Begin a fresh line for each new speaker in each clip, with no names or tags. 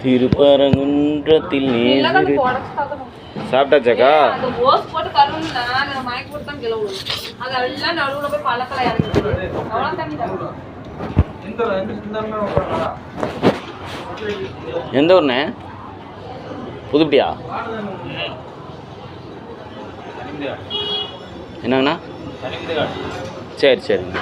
திருப்பரங்குன்றத்தில் சாப்பிட்டாச்சாக்கா? எந்த ஊர்ண்ணே? புதுப்பட்டியா? என்னங்கண்ணா? சரி சரிங்க.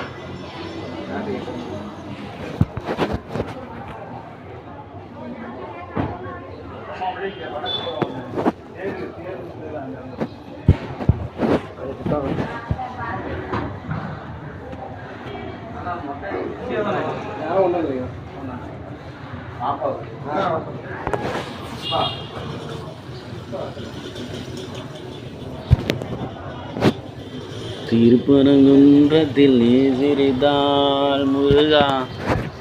திருப்பரங்குன்றத்தில் நீ சிரித்தால் முருகா,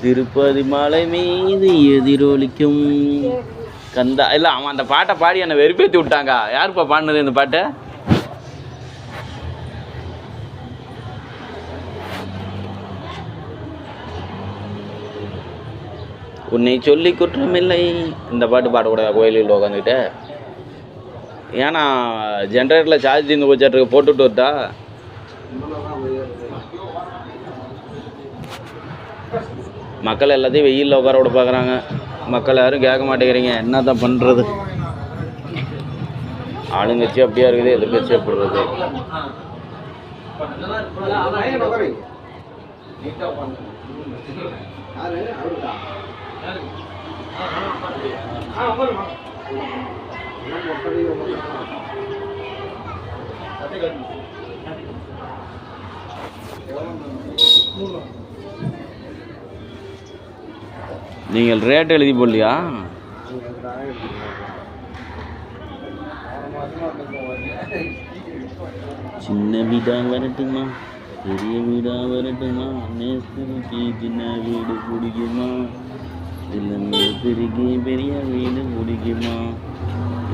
திருப்பதி மலை மீது எதிரொலிக்கும் கந்தா. இல்லை, அவன் அந்த பாட்டை பாடி என்னை வெறுப்பேற்றி விட்டாங்க. யாருப்பா பாடினது இந்த பாட்டை? உன்னை சொல்லி குற்றமில்லை. இந்த பாட்டு பாடக்கூடாது கோயிலில் உட்காந்துக்கிட்ட? ஏன்னா ஜென்ரேட்டரில் சார்ஜ் தீர்ந்து போச்சாட்டுக்கு, போட்டுவிட்டு வரட்டா? மக்கள் எல்லாத்தையும் வெயிலில் உட்கார விட பார்க்குறாங்க. மக்கள் யாரும் கேட்க மாட்டேங்கிறீங்க. என்ன தான் பண்ணுறது? ஆளுங்கட்சி அப்படியா இருக்குது, எதிர்கட்சி அப்படி இருக்குது. நீங்கள் ரேட் எழுதி போடலையா? சின்ன வீடா வரட்டுமா, பெரிய வீடா வரட்டுமா, மேஸ்திரிக்கு சின்ன வீடு பிடிக்குமா, இல்லை மேஸ்திரிக்கு பெரிய வீடு பிடிக்குமா,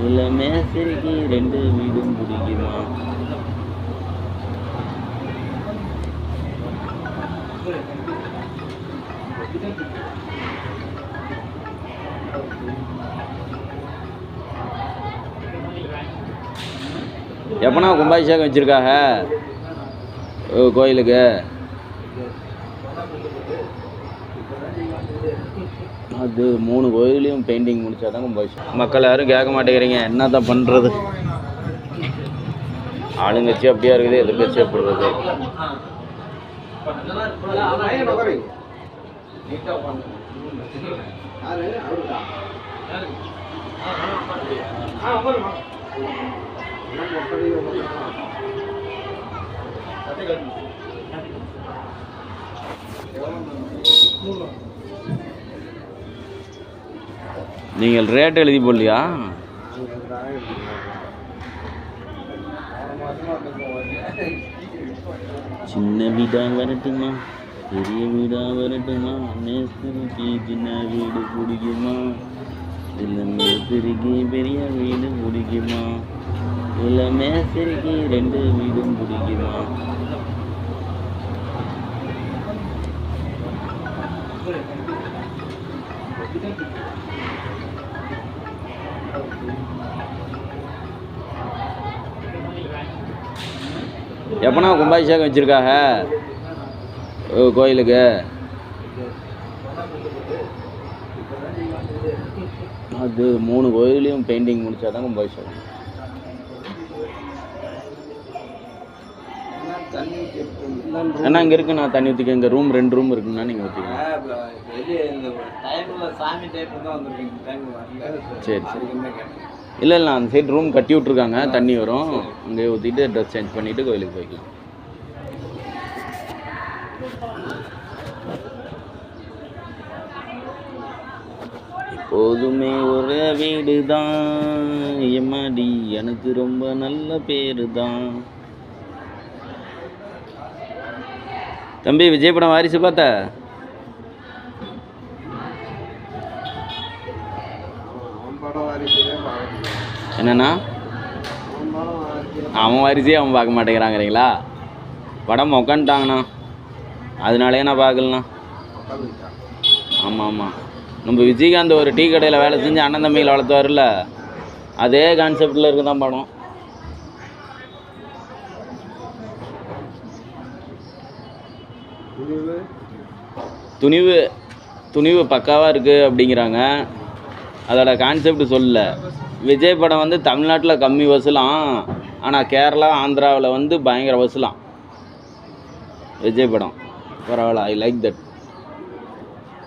இல்லை மேஸ்திரிக்கு 2 வீடும் பிடிக்குமா? எப்பனா கும்பாபிஷேகம் வச்சுருக்காங்க கோயிலுக்கு? அது 3 கோயிலையும் பெயிண்டிங் முடிச்சாதான் கும்பாபிஷேகம். மக்கள் யாரும் கேட்க மாட்டேங்கிறீங்க. என்ன தான் பண்ணுறது? ஆளுங்கட்சி அப்படியா இருக்குது, எதிர்கட்சி அப்படி இருக்குது. நீங்கள் ரேட் எழுதி போடலையா? சின்ன வீடா வரட்டுமா, பெரிய வீடா வரட்டுமா, மேஸ்திரிக்கு சின்ன வீடு பிடிக்குமா, இல்லை மேஸ்திரிக்கு பெரிய வீடு பிடிக்குமா, இல்லை மேஸ்திரிக்கு 2 வீடும் பிடிக்குமா? எப்பனா கும்பாபிஷேகம் வச்சுருக்காங்க கோயிலுக்கு? அது 3 கோயிலையும் பெயிண்டிங் முடிச்சாதான் கும்பாபிஷேகம். ஏன்னா இங்கே இருக்குண்ணா, தண்ணி ஊற்றிக்க. இங்கே ரூம் 2 ரூம் இருக்குண்ணா, நீங்கள் ஊற்றிக்கணும். சரி சரி. இல்லை இல்லை, அந்த சைடு ரூம் கட்டி விட்ருக்காங்க, தண்ணி வரும். அங்கே ஊற்றிட்டு ட்ரெஸ் சேஞ்ச் பண்ணிவிட்டு கோயிலுக்கு போய்க்கலாம். எப்போதுமே ஒரு வீடு தான் எம்மாடி, எனக்கு ரொம்ப நல்ல பேரு தான். தம்பி, விஜய் படம் வாரிசு பார்த்த? என்னண்ணா? அவன் வாரிசே அவன் பார்க்க மாட்டேங்கிறாங்கிறீங்களா? படம் உக்காந்துட்டாங்கண்ணா, அதனாலே நான் பார்க்கலண்ணா. ஆமாம் ஆமாம். நம்ம விஜயகாந்த் ஒரு டீ கடையில் வேலை செஞ்சு அண்ணன் தம்பிகளை வளர்த்துவார்ல, அதே கான்செப்டில் இருக்கு தான் படம். துணிவு துணிவு பக்காவாக இருக்குது அப்படிங்கிறாங்க. அதோட கான்செப்ட் சொல்லல. விஜய் படம் வந்து தமிழ்நாட்டில் கம்மி வசூலாம், ஆனால் கேரளா ஆந்திராவில் வந்து பயங்கர வசூலாம் விஜய் படம். பரவாயில்ல, ஐ லைக் தட்.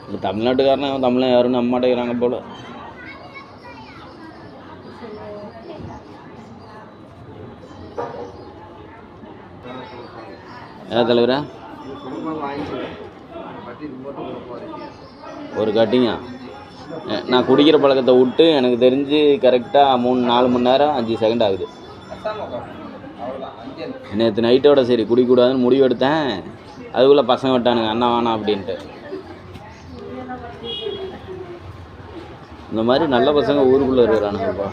இப்போ தமிழ்நாட்டுக்காரன் தமிழை யாரும் நம்ப மாட்டேங்கிறாங்க போல. ஏதா தலைவரா ஒரு கட்டிங்கா? நான் குடிக்கிற பழக்கத்தை விட்டு எனக்கு தெரிஞ்சு கரெக்டாக 3-4 மணி நேரம் 5 செகண்ட் ஆகுது. நேற்று நைட்டோட சரி குடிக்கூடாதுன்னு முடிவு எடுத்தேன். அதுக்குள்ளே பசங்க விட்டானுங்க அண்ணா வேணாம் அப்படின்ட்டு. இந்த மாதிரி நல்ல பசங்க ஊருக்குள்ளே இருக்கிறானுங்கப்பா.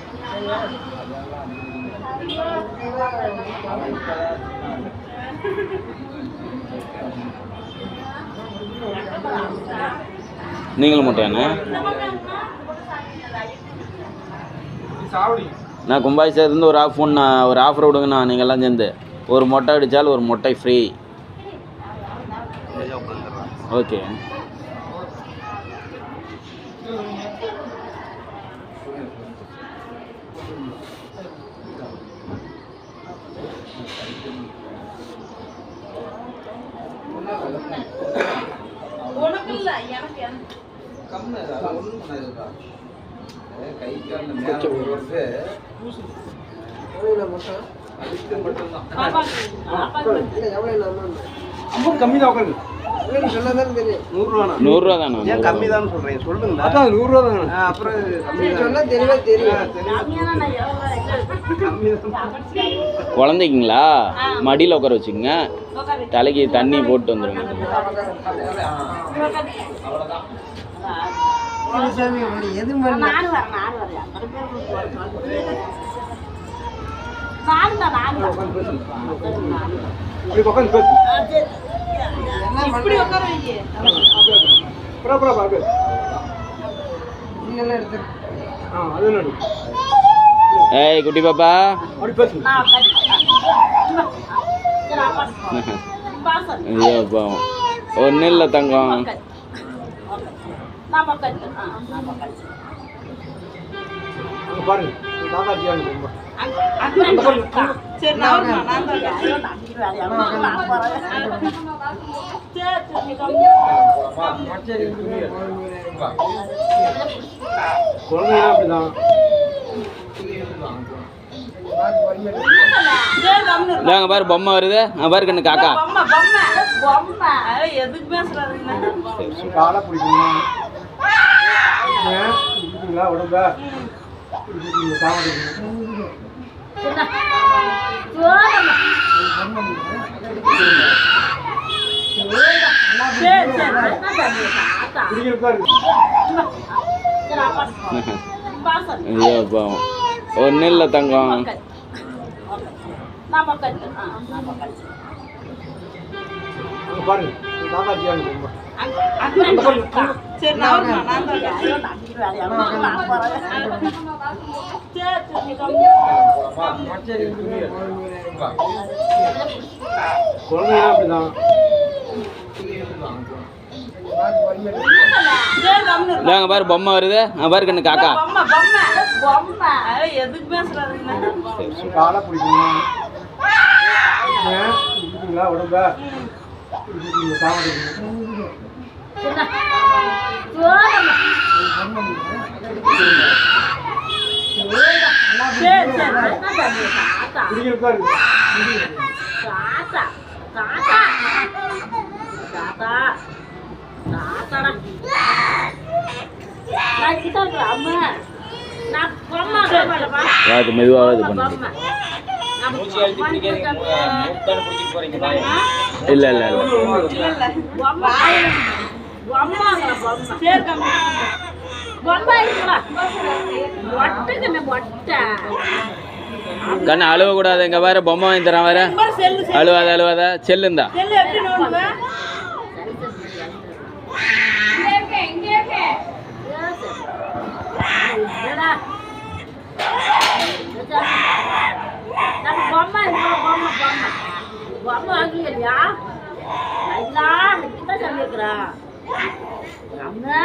நீங்களும் மொட்டையாண்ணே? நான் கும்பாபிஷேகத்துலேருந்து ஒரு ஆஃபர் விடுங்கண்ணா. நீங்கள்லாம் சேர்ந்து ஒரு மொட்டை அடித்தால் ஒரு மொட்டை ஃப்ரீ. ஓகே. நூறுரூவா தானே? கம்மி தான் சொல்றேன். சொல்லுங்க. அதான் 100 ரூபா தானே? அப்புறம் சொன்னா தெரியவே தெரியும். குழந்தைங்களா மடியில் உட்கார வச்சுக்கோங்க, தலைக்கு தண்ணி போட்டு வந்துடுங்க. ஏய் குட்டி பாப்பா, ஒன்றும் இல்லை தங்கம். பாரு பொம்மை வருது பாரு கண்ணு காக்கா. ஒன்றும் இல்லை தங்கம். பாரு பொம்மை வருது பாரு கண்ணு காக்கா. மெதுவாக இது பண்ணு. இல்லை இல்லை இல்லை கண்ணு அழுவக்கூடாது. இங்கே வேறு பொம்மை வாங்கி தரேன் வேறு. அழுவாத செல்லுந்தா.
அம்மா வாங்கலையா ஐயா கிட்ட சொல்லிக்கிறா அம்மா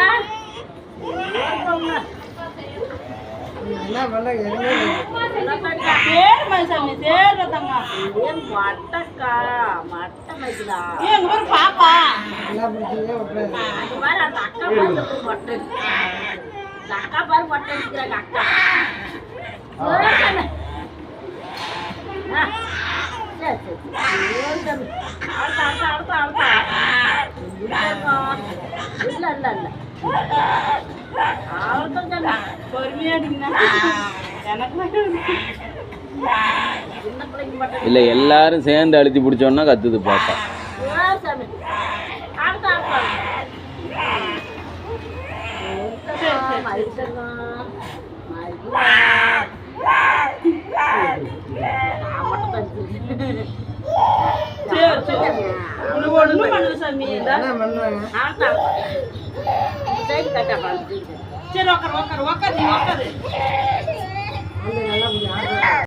என்ன பண்ண எதுவுமே
மட்டக்கா மட்டை வைக்கிறா
பாப்பா என்ன பிடிச்சதே விட்டுறது
அது மாதிரி அந்த அக்கா பாரு மட்டை இந்த அக்கா பாரு மட்டை வைக்கிறாங்க அக்கா
இல்லை எல்லாரும் சேர்ந்து அழுத்தி பிடிச்சோன்னா கத்துது பாப்பா.
என்ன பண்ணுவாங்க
சரி உக்காரு உக்காரு உக்காரு உக்காரு
நல்லா